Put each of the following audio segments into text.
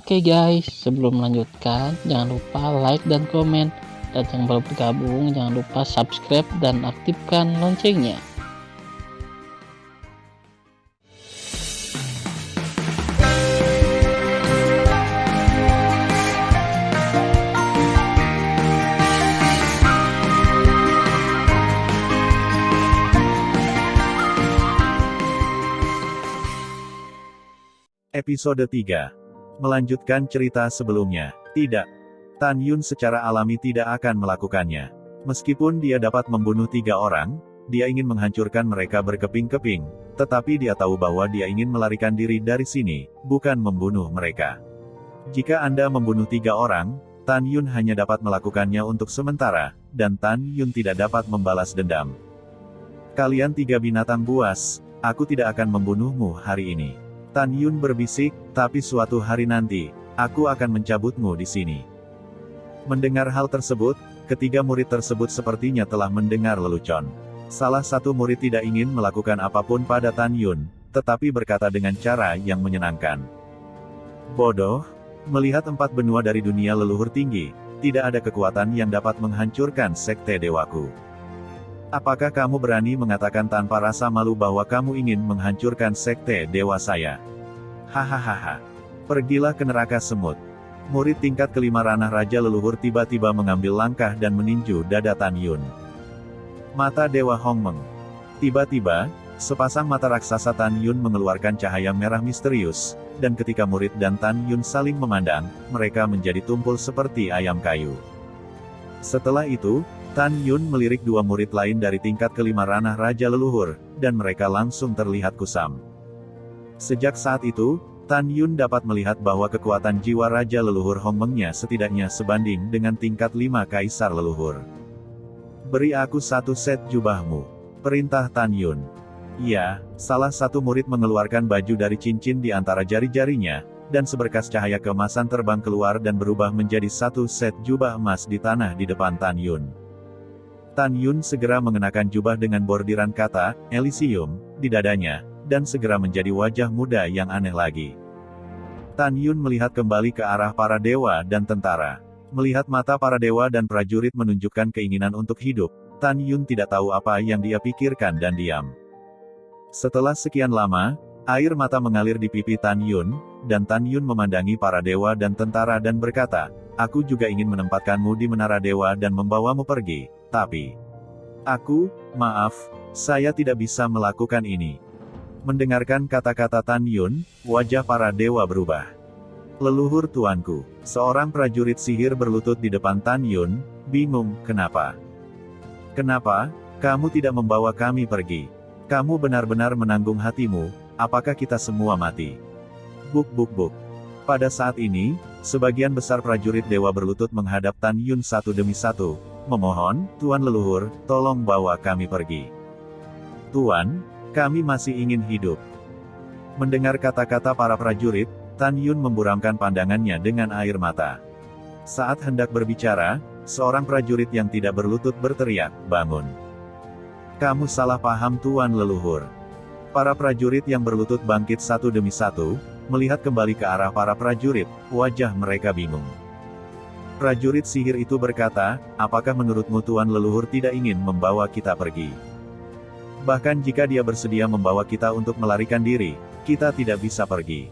Oke guys, sebelum melanjutkan, jangan lupa like dan komen. Dan yang baru bergabung, jangan lupa subscribe dan aktifkan loncengnya. Episode 3. Melanjutkan cerita sebelumnya. Tidak. Tan Yun secara alami tidak akan melakukannya. Meskipun dia dapat membunuh 3 orang, dia ingin menghancurkan mereka berkeping-keping, tetapi dia tahu bahwa dia ingin melarikan diri dari sini, bukan membunuh mereka. Jika Anda membunuh 3 orang, Tan Yun hanya dapat melakukannya untuk sementara, dan Tan Yun tidak dapat membalas dendam. Kalian 3 binatang buas, aku tidak akan membunuhmu hari ini. Tan Yun berbisik, tapi suatu hari nanti, aku akan mencabutmu di sini. Mendengar hal tersebut, ketiga murid tersebut sepertinya telah mendengar lelucon. Salah satu murid tidak ingin melakukan apapun pada Tan Yun, tetapi berkata dengan cara yang menyenangkan. Bodoh, melihat 4 benua dari dunia leluhur tinggi, tidak ada kekuatan yang dapat menghancurkan sekte dewaku. Apakah kamu berani mengatakan tanpa rasa malu bahwa kamu ingin menghancurkan sekte dewa saya? Hahaha. Pergilah ke neraka semut. Murid tingkat kelima ranah raja leluhur tiba-tiba mengambil langkah dan meninju dada Tan Yun. Mata Dewa Hongmeng. Tiba-tiba, sepasang mata raksasa Tan Yun mengeluarkan cahaya merah misterius, dan ketika murid dan Tan Yun saling memandang, mereka menjadi tumpul seperti ayam kayu. Setelah itu, Tan Yun melirik 2 murid lain dari tingkat kelima ranah raja leluhur, dan mereka langsung terlihat kusam. Sejak saat itu, Tan Yun dapat melihat bahwa kekuatan jiwa raja leluhur Hongmengnya setidaknya sebanding dengan tingkat 5 kaisar leluhur. Beri aku 1 set jubahmu, perintah Tan Yun. Iya, salah satu murid mengeluarkan baju dari cincin di antara jari-jarinya, dan seberkas cahaya keemasan terbang keluar dan berubah menjadi 1 set jubah emas di tanah di depan Tan Yun. Tan Yun segera mengenakan jubah dengan bordiran kata, Elysium, di dadanya, dan segera menjadi wajah muda yang aneh lagi. Tan Yun melihat kembali ke arah para dewa dan tentara. Melihat mata para dewa dan prajurit menunjukkan keinginan untuk hidup, Tan Yun tidak tahu apa yang dia pikirkan dan diam. Setelah sekian lama, air mata mengalir di pipi Tan Yun, dan Tan Yun memandangi para dewa dan tentara dan berkata, aku juga ingin menempatkanmu di menara dewa dan membawamu pergi. Tapi, maaf, saya tidak bisa melakukan ini. Mendengarkan kata-kata Tan Yun, wajah para dewa berubah. Leluhur tuanku, seorang prajurit sihir berlutut di depan Tan Yun, bingung, kenapa? Kenapa, kamu tidak membawa kami pergi? Kamu benar-benar menanggung hatimu, apakah kita semua mati? Buk buk buk. Pada saat ini, sebagian besar prajurit dewa berlutut menghadap Tan Yun satu demi satu, memohon, Tuan leluhur, tolong bawa kami pergi. Tuan, kami masih ingin hidup. Mendengar kata-kata para prajurit, Tan Yun memburamkan pandangannya dengan air mata. Saat hendak berbicara, seorang prajurit yang tidak berlutut berteriak, bangun. Kamu salah paham Tuan leluhur. Para prajurit yang berlutut bangkit satu demi satu, melihat kembali ke arah para prajurit, wajah mereka bingung. Prajurit sihir itu berkata, apakah menurutmu Tuan leluhur tidak ingin membawa kita pergi? Bahkan jika dia bersedia membawa kita untuk melarikan diri, kita tidak bisa pergi.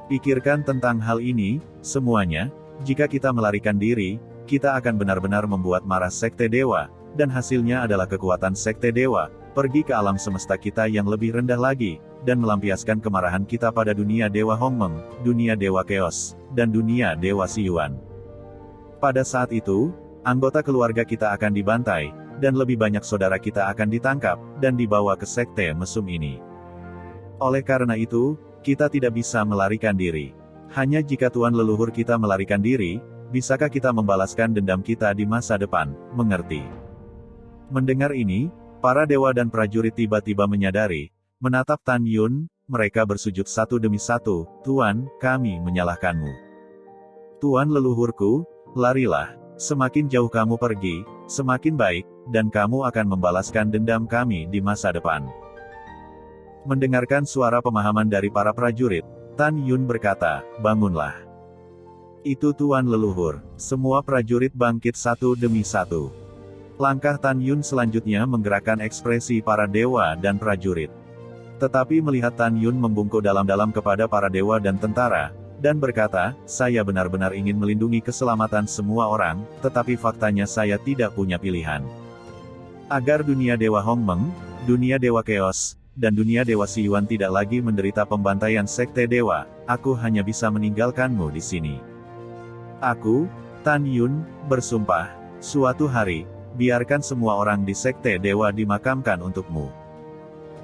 Pikirkan tentang hal ini, semuanya, jika kita melarikan diri, kita akan benar-benar membuat marah sekte dewa, dan hasilnya adalah kekuatan sekte dewa, pergi ke alam semesta kita yang lebih rendah lagi, dan melampiaskan kemarahan kita pada dunia dewa Hongmeng, dunia dewa Chaos, dan dunia dewa Siyuan. Pada saat itu, anggota keluarga kita akan dibantai, dan lebih banyak saudara kita akan ditangkap, dan dibawa ke sekte mesum ini. Oleh karena itu, kita tidak bisa melarikan diri. Hanya jika Tuan leluhur kita melarikan diri, bisakah kita membalaskan dendam kita di masa depan, mengerti? Mendengar ini, para dewa dan prajurit tiba-tiba menyadari, menatap Tan Yun, mereka bersujud satu demi satu, Tuan, kami menyalahkanmu. Tuan leluhurku, larilah, semakin jauh kamu pergi, semakin baik, dan kamu akan membalaskan dendam kami di masa depan. Mendengarkan suara pemahaman dari para prajurit, Tan Yun berkata, bangunlah. Itu Tuan Leluhur. Semua prajurit bangkit satu demi satu. Langkah Tan Yun selanjutnya menggerakkan ekspresi para dewa dan prajurit. Tetapi melihat Tan Yun membungkuk dalam-dalam kepada para dewa dan tentara, dan berkata, saya benar-benar ingin melindungi keselamatan semua orang, tetapi faktanya saya tidak punya pilihan. Agar dunia Dewa Hongmeng, dunia Dewa Chaos, dan dunia Dewa Siyuan tidak lagi menderita pembantaian sekte dewa, aku hanya bisa meninggalkanmu di sini. Aku, Tan Yun, bersumpah, suatu hari, biarkan semua orang di sekte dewa dimakamkan untukmu.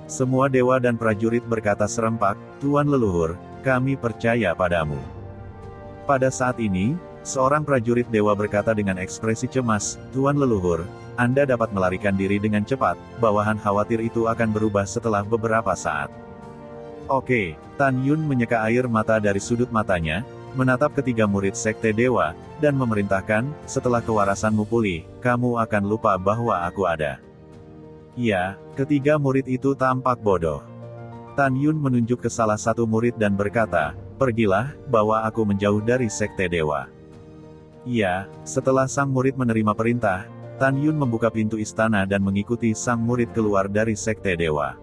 Semua dewa dan prajurit berkata serempak, Tuan Leluhur, kami percaya padamu. Pada saat ini, seorang prajurit dewa berkata dengan ekspresi cemas, Tuan Leluhur, Anda dapat melarikan diri dengan cepat, bawahan khawatir itu akan berubah setelah beberapa saat. Oke, Tan Yun menyeka air mata dari sudut matanya, menatap ketiga murid sekte dewa, dan memerintahkan, setelah kewarasanmu pulih, kamu akan lupa bahwa aku ada. Ya, ketiga murid itu tampak bodoh. Tan Yun menunjuk ke salah satu murid dan berkata, pergilah, bawa aku menjauh dari sekte dewa. Ya, setelah sang murid menerima perintah, Tan Yun membuka pintu istana dan mengikuti sang murid keluar dari sekte dewa.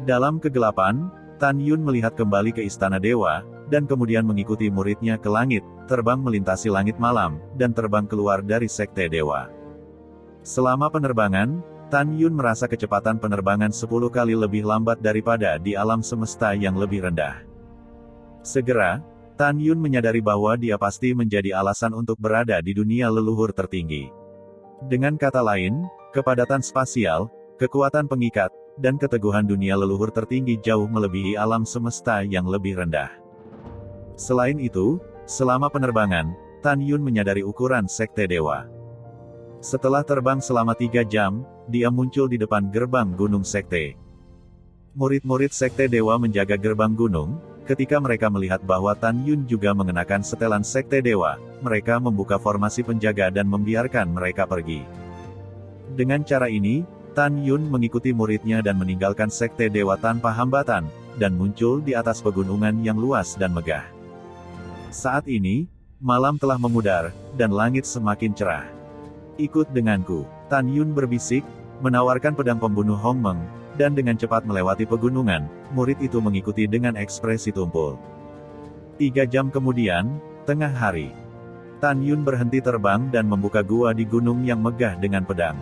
Dalam kegelapan, Tan Yun melihat kembali ke istana dewa, dan kemudian mengikuti muridnya ke langit, terbang melintasi langit malam, dan terbang keluar dari sekte dewa. Selama penerbangan, Tan Yun merasa kecepatan penerbangan 10 kali lebih lambat daripada di alam semesta yang lebih rendah. Segera, Tan Yun menyadari bahwa dia pasti menjadi alasan untuk berada di dunia leluhur tertinggi. Dengan kata lain, kepadatan spasial, kekuatan pengikat, dan keteguhan dunia leluhur tertinggi jauh melebihi alam semesta yang lebih rendah. Selain itu, selama penerbangan, Tan Yun menyadari ukuran sekte dewa. Setelah terbang selama 3 jam, dia muncul di depan gerbang gunung sekte. Murid-murid sekte dewa menjaga gerbang gunung. Ketika mereka melihat bahwa Tan Yun juga mengenakan setelan sekte dewa, mereka membuka formasi penjaga dan membiarkan mereka pergi. Dengan cara ini, Tan Yun mengikuti muridnya dan meninggalkan sekte dewa tanpa hambatan, dan muncul di atas pegunungan yang luas dan megah. Saat ini, malam telah memudar, dan langit semakin cerah. Ikut denganku, Tan Yun berbisik, menawarkan pedang pembunuh Hongmeng, dan dengan cepat melewati pegunungan, murid itu mengikuti dengan ekspresi tumpul. 3 jam kemudian, tengah hari, Tan Yun berhenti terbang dan membuka gua di gunung yang megah dengan pedang.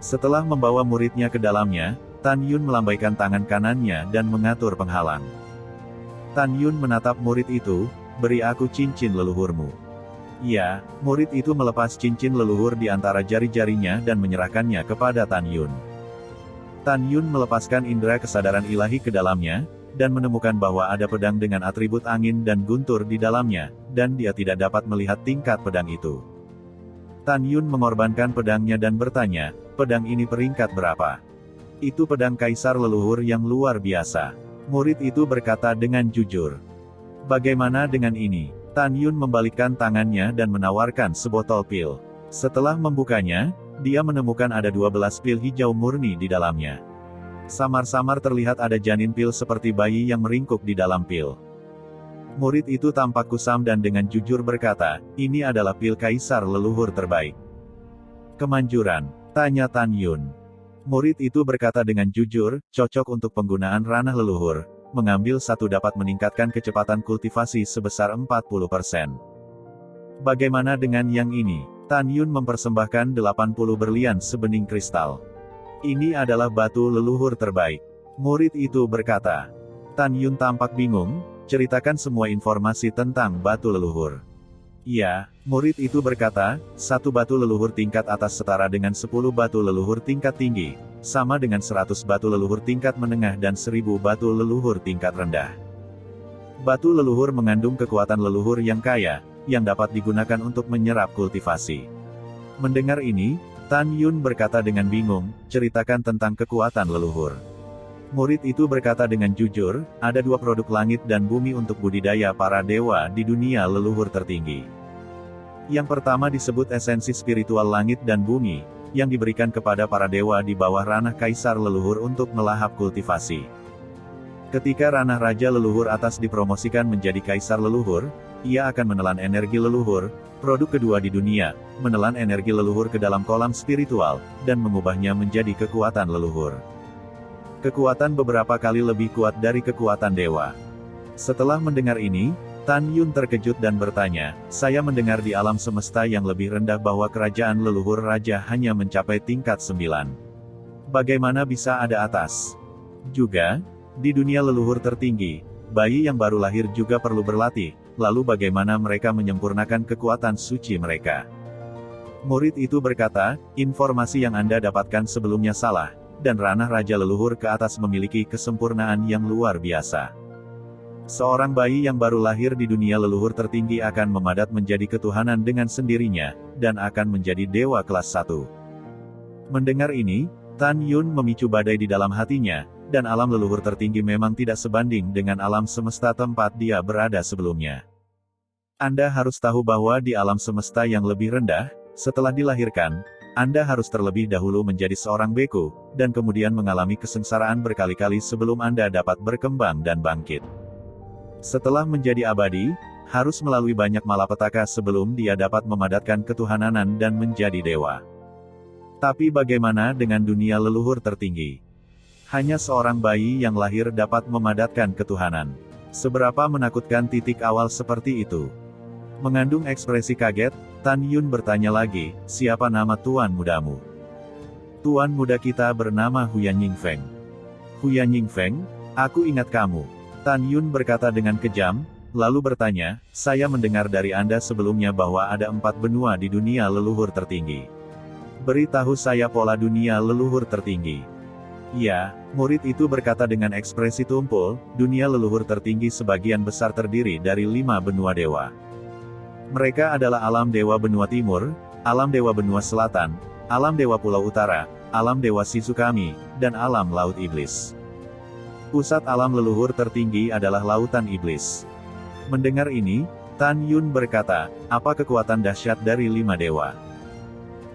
Setelah membawa muridnya ke dalamnya, Tan Yun melambaikan tangan kanannya dan mengatur penghalang. Tan Yun menatap murid itu, beri aku cincin leluhurmu. Ya, murid itu melepas cincin leluhur di antara jari-jarinya dan menyerahkannya kepada Tan Yun. Tan Yun melepaskan indera kesadaran ilahi ke dalamnya, dan menemukan bahwa ada pedang dengan atribut angin dan guntur di dalamnya, dan dia tidak dapat melihat tingkat pedang itu. Tan Yun mengorbankan pedangnya dan bertanya, pedang ini peringkat berapa? Itu pedang kaisar leluhur yang luar biasa. Murid itu berkata dengan jujur. Bagaimana dengan ini? Tan Yun membalikkan tangannya dan menawarkan sebotol pil. Setelah membukanya, dia menemukan ada 12 pil hijau murni di dalamnya. Samar-samar terlihat ada janin pil seperti bayi yang meringkuk di dalam pil. Murid itu tampak kusam dan dengan jujur berkata, ini adalah pil kaisar leluhur terbaik. Kemanjuran? Tanya Tan Yun. Murid itu berkata dengan jujur, cocok untuk penggunaan ranah leluhur. Mengambil satu dapat meningkatkan kecepatan kultivasi sebesar 40%. Bagaimana dengan yang ini? Tan Yun mempersembahkan 80 berlian sebening kristal. Ini adalah batu leluhur terbaik. Murid itu berkata. Tan Yun tampak bingung, ceritakan semua informasi tentang batu leluhur. Ya, murid itu berkata, satu batu leluhur tingkat atas setara dengan 10 batu leluhur tingkat tinggi, sama dengan 100 batu leluhur tingkat menengah dan 1000 batu leluhur tingkat rendah. Batu leluhur mengandung kekuatan leluhur yang kaya, yang dapat digunakan untuk menyerap kultivasi. Mendengar ini, Tan Yun berkata dengan bingung, ceritakan tentang kekuatan leluhur. Murid itu berkata dengan jujur, ada 2 produk langit dan bumi untuk budidaya para dewa di dunia leluhur tertinggi. Yang pertama disebut esensi spiritual langit dan bumi, yang diberikan kepada para dewa di bawah ranah kaisar leluhur untuk melahap kultivasi. Ketika ranah raja leluhur atas dipromosikan menjadi kaisar leluhur, ia akan menelan energi leluhur, produk kedua di dunia, menelan energi leluhur ke dalam kolam spiritual, dan mengubahnya menjadi kekuatan leluhur. Kekuatan beberapa kali lebih kuat dari kekuatan dewa. Setelah mendengar ini, Tan Yun terkejut dan bertanya, saya mendengar di alam semesta yang lebih rendah bahwa kerajaan leluhur raja hanya mencapai tingkat 9. Bagaimana bisa ada atas? Juga, di dunia leluhur tertinggi, bayi yang baru lahir juga perlu berlatih, lalu bagaimana mereka menyempurnakan kekuatan suci mereka? Murid itu berkata, informasi yang Anda dapatkan sebelumnya salah, dan ranah raja leluhur ke atas memiliki kesempurnaan yang luar biasa. Seorang bayi yang baru lahir di dunia leluhur tertinggi akan memadat menjadi ketuhanan dengan sendirinya, dan akan menjadi dewa kelas 1. Mendengar ini, Tan Yun memicu badai di dalam hatinya, dan alam leluhur tertinggi memang tidak sebanding dengan alam semesta tempat dia berada sebelumnya. Anda harus tahu bahwa di alam semesta yang lebih rendah, setelah dilahirkan, Anda harus terlebih dahulu menjadi seorang beku, dan kemudian mengalami kesengsaraan berkali-kali sebelum Anda dapat berkembang dan bangkit. Setelah menjadi abadi, harus melalui banyak malapetaka sebelum dia dapat memadatkan ketuhananan dan menjadi dewa. Tapi bagaimana dengan dunia leluhur tertinggi? Hanya seorang bayi yang lahir dapat memadatkan ketuhanan. Seberapa menakutkan titik awal seperti itu? Mengandung ekspresi kaget, Tan Yun bertanya lagi, siapa nama tuan mudamu? Tuan muda kita bernama Huyan Yingfeng. Huyan Yingfeng, aku ingat kamu. Tan Yun berkata dengan kejam, lalu bertanya, saya mendengar dari Anda sebelumnya bahwa ada 4 benua di dunia leluhur tertinggi. Beritahu saya pola dunia leluhur tertinggi. Ya, murid itu berkata dengan ekspresi tumpul, dunia leluhur tertinggi sebagian besar terdiri dari 5 benua dewa. Mereka adalah alam dewa benua timur, alam dewa benua selatan, alam dewa pulau utara, alam dewa Shizukami, dan alam laut iblis. Pusat alam leluhur tertinggi adalah lautan iblis. Mendengar ini, Tan Yun berkata, apa kekuatan dahsyat dari 5 dewa?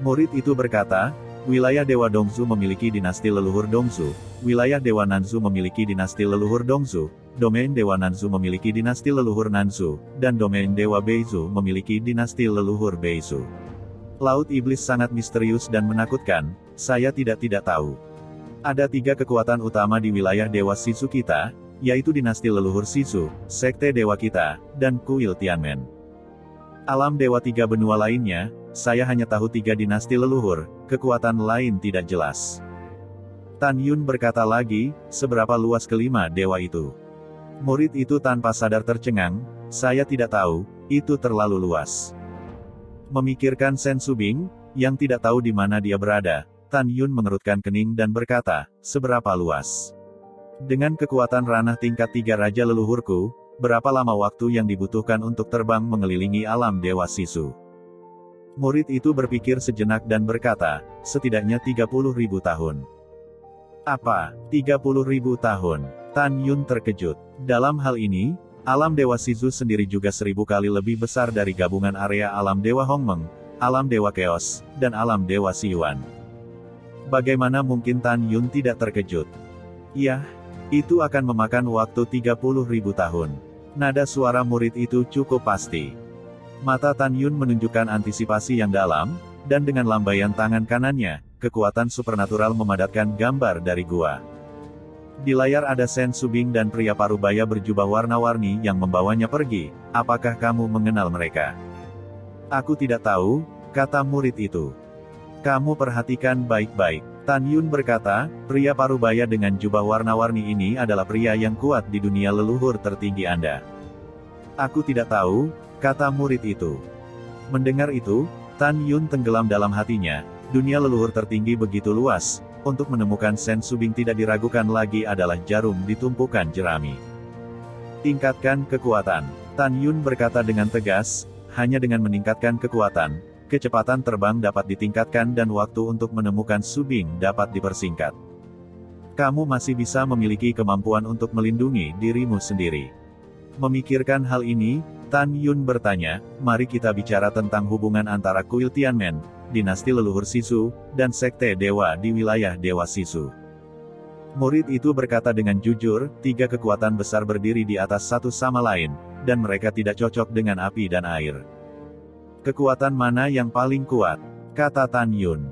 Murid itu berkata, wilayah Dewa Dongzu memiliki dinasti leluhur Dongzu, wilayah Dewa Nanzu memiliki dinasti leluhur Dongzu, domain Dewa Nanzu memiliki dinasti leluhur Nanzu, dan domain Dewa Beizu memiliki dinasti leluhur Beizu. Laut iblis sangat misterius dan menakutkan, saya tidak tahu. Ada 3 kekuatan utama di wilayah Dewa Shizu kita, yaitu dinasti leluhur Shizu, sekte dewa kita, dan kuil Tianmen. Alam dewa 3 benua lainnya, saya hanya tahu 3 dinasti leluhur, kekuatan lain tidak jelas. Tan Yun berkata lagi, seberapa luas kelima dewa itu? Murid itu tanpa sadar tercengang, saya tidak tahu, itu terlalu luas. Memikirkan Sen Subing, yang tidak tahu di mana dia berada, Tan Yun mengerutkan kening dan berkata, seberapa luas? Dengan kekuatan ranah tingkat 3 raja leluhurku, berapa lama waktu yang dibutuhkan untuk terbang mengelilingi alam dewa Shizu? Murid itu berpikir sejenak dan berkata, setidaknya 30.000 tahun. Apa? 30.000 tahun? Tan Yun terkejut. Dalam hal ini, alam dewa Shizu sendiri juga 1000 kali lebih besar dari gabungan area alam dewa Hongmeng, alam dewa Chaos, dan alam dewa Siyuan. Bagaimana mungkin Tan Yun tidak terkejut? Yah, itu akan memakan waktu 30.000 tahun. Nada suara murid itu cukup pasti. Mata Tan Yun menunjukkan antisipasi yang dalam, dan dengan lambaian tangan kanannya, kekuatan supernatural memadatkan gambar dari gua. Di layar ada Sen Subing dan pria parubaya berjubah warna-warni yang membawanya pergi. Apakah kamu mengenal mereka? Aku tidak tahu, kata murid itu. Kamu perhatikan baik-baik. Tan Yun berkata, pria parubaya dengan jubah warna-warni ini adalah pria yang kuat di dunia leluhur tertinggi Anda. Aku tidak tahu, kata murid itu. Mendengar itu, Tan Yun tenggelam dalam hatinya, dunia leluhur tertinggi begitu luas, untuk menemukan Sen Subing tidak diragukan lagi adalah jarum di tumpukan jerami. Tingkatkan kekuatan. Tan Yun berkata dengan tegas, hanya dengan meningkatkan kekuatan, kecepatan terbang dapat ditingkatkan dan waktu untuk menemukan Subing dapat dipersingkat. Kamu masih bisa memiliki kemampuan untuk melindungi dirimu sendiri. Memikirkan hal ini, Tan Yun bertanya, mari kita bicara tentang hubungan antara kuil Tianmen, dinasti leluhur Shizu, dan sekte dewa di wilayah dewa Shizu. Murid itu berkata dengan jujur, 3 kekuatan besar berdiri di atas satu sama lain, dan mereka tidak cocok dengan api dan air. Kekuatan mana yang paling kuat? Kata Tan Yun.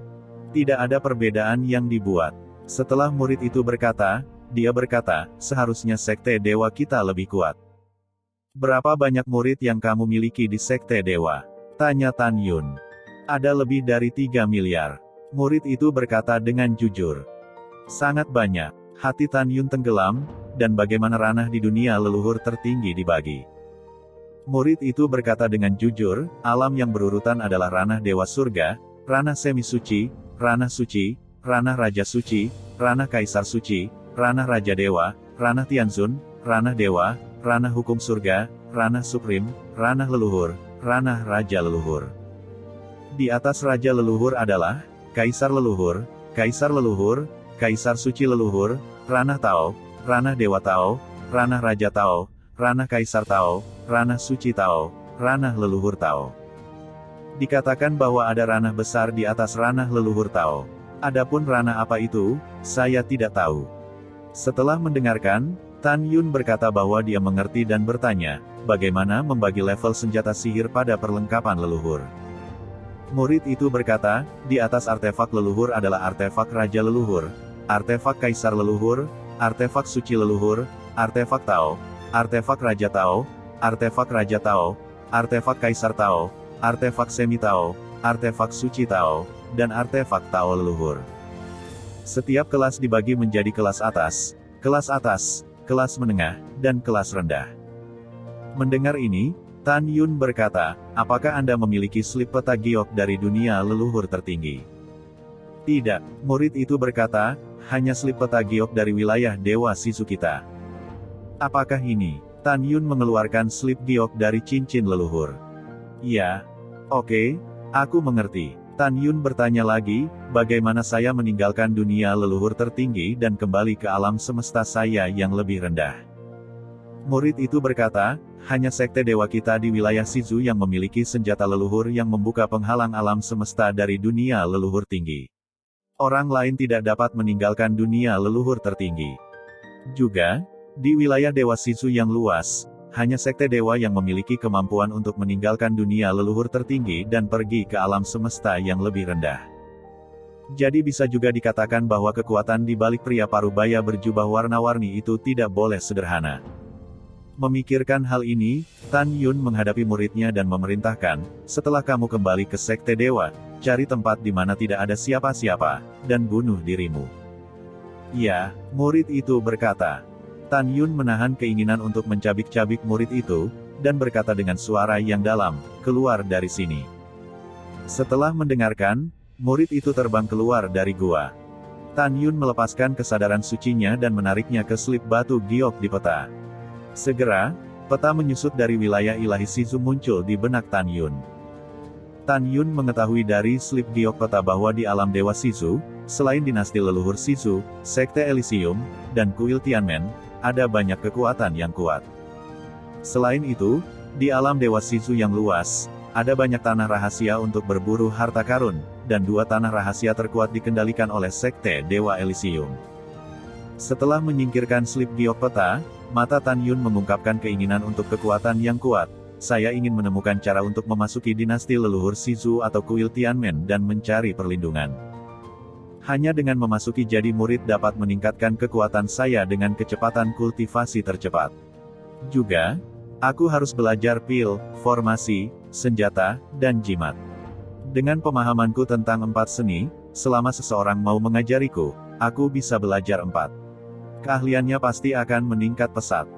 Tidak ada perbedaan yang dibuat. Setelah murid itu berkata, dia berkata, seharusnya sekte dewa kita lebih kuat. Berapa banyak murid yang kamu miliki di sekte dewa? Tanya Tan Yun. Ada lebih dari 3 miliar. Murid itu berkata dengan jujur. Sangat banyak. Hati Tan Yun tenggelam, dan bagaimana ranah di dunia leluhur tertinggi dibagi. Murid itu berkata dengan jujur, alam yang berurutan adalah ranah dewa surga, ranah semi suci, ranah suci, ranah raja suci, ranah kaisar suci, ranah raja dewa, ranah Tianzun, ranah dewa, ranah hukum surga, ranah supreme, ranah leluhur, ranah raja leluhur. Di atas raja leluhur adalah kaisar leluhur, kaisar suci leluhur, ranah Tao, ranah dewa Tao, ranah raja Tao, ranah kaisar Tao, ranah suci Tao, ranah leluhur Tao. Dikatakan bahwa ada ranah besar di atas ranah leluhur Tao. Adapun ranah apa itu, saya tidak tahu. Setelah mendengarkan, Tan Yun berkata bahwa dia mengerti dan bertanya, bagaimana membagi level senjata sihir pada perlengkapan leluhur. Murid itu berkata, di atas artefak leluhur adalah artefak raja leluhur, artefak kaisar leluhur, artefak suci leluhur, artefak Tao, artefak raja Tao, artefak raja Tao, artefak kaisar Tao, artefak semi Tao, artefak suci Tao, dan artefak Tao leluhur. Setiap kelas dibagi menjadi kelas atas, kelas menengah, dan kelas rendah. Mendengar ini, Tan Yun berkata, apakah Anda memiliki slip peta giok dari dunia leluhur tertinggi? Tidak, murid itu berkata, hanya slip peta giok dari wilayah Dewa Sisu kita. Apakah ini? Tan Yun mengeluarkan slip giok dari cincin leluhur. Ya. Oke, aku mengerti. Tan Yun bertanya lagi, bagaimana saya meninggalkan dunia leluhur tertinggi dan kembali ke alam semesta saya yang lebih rendah? Murid itu berkata, hanya sekte dewa kita di wilayah Sizu yang memiliki senjata leluhur yang membuka penghalang alam semesta dari dunia leluhur tinggi. Orang lain tidak dapat meninggalkan dunia leluhur tertinggi. Juga, di wilayah Dewa Sizu yang luas, hanya sekte dewa yang memiliki kemampuan untuk meninggalkan dunia leluhur tertinggi dan pergi ke alam semesta yang lebih rendah. Jadi bisa juga dikatakan bahwa kekuatan di balik pria parubaya berjubah warna-warni itu tidak boleh sederhana. Memikirkan hal ini, Tan Yun menghadapi muridnya dan memerintahkan, setelah kamu kembali ke sekte dewa, cari tempat di mana tidak ada siapa-siapa, dan bunuh dirimu. Ya, murid itu berkata. Tan Yun menahan keinginan untuk mencabik-cabik murid itu, dan berkata dengan suara yang dalam, keluar dari sini. Setelah mendengarkan, murid itu terbang keluar dari gua. Tan Yun melepaskan kesadaran sucinya dan menariknya ke slip batu giok di peta. Segera, peta menyusut dari wilayah ilahi Sizu muncul di benak Tan Yun. Tan Yun mengetahui dari slip giok peta bahwa di alam Dewa Sizu, selain dinasti leluhur Sizu, Sekte Elysium, dan kuil Tianmen, ada banyak kekuatan yang kuat. Selain itu, di alam Dewa Sizu yang luas, ada banyak tanah rahasia untuk berburu harta karun, dan 2 tanah rahasia terkuat dikendalikan oleh Sekte Dewa Elysium. Setelah menyingkirkan slip giok peta, mata Tan Yun mengungkapkan keinginan untuk kekuatan yang kuat. Saya ingin menemukan cara untuk memasuki dinasti leluhur Sizu atau kuil Tianmen dan mencari perlindungan. Hanya dengan memasuki jadi murid dapat meningkatkan kekuatan saya dengan kecepatan kultivasi tercepat. Juga, aku harus belajar pil, formasi, senjata, dan jimat. Dengan pemahamanku tentang 4 seni, selama seseorang mau mengajariku, aku bisa belajar 4. Keahliannya pasti akan meningkat pesat.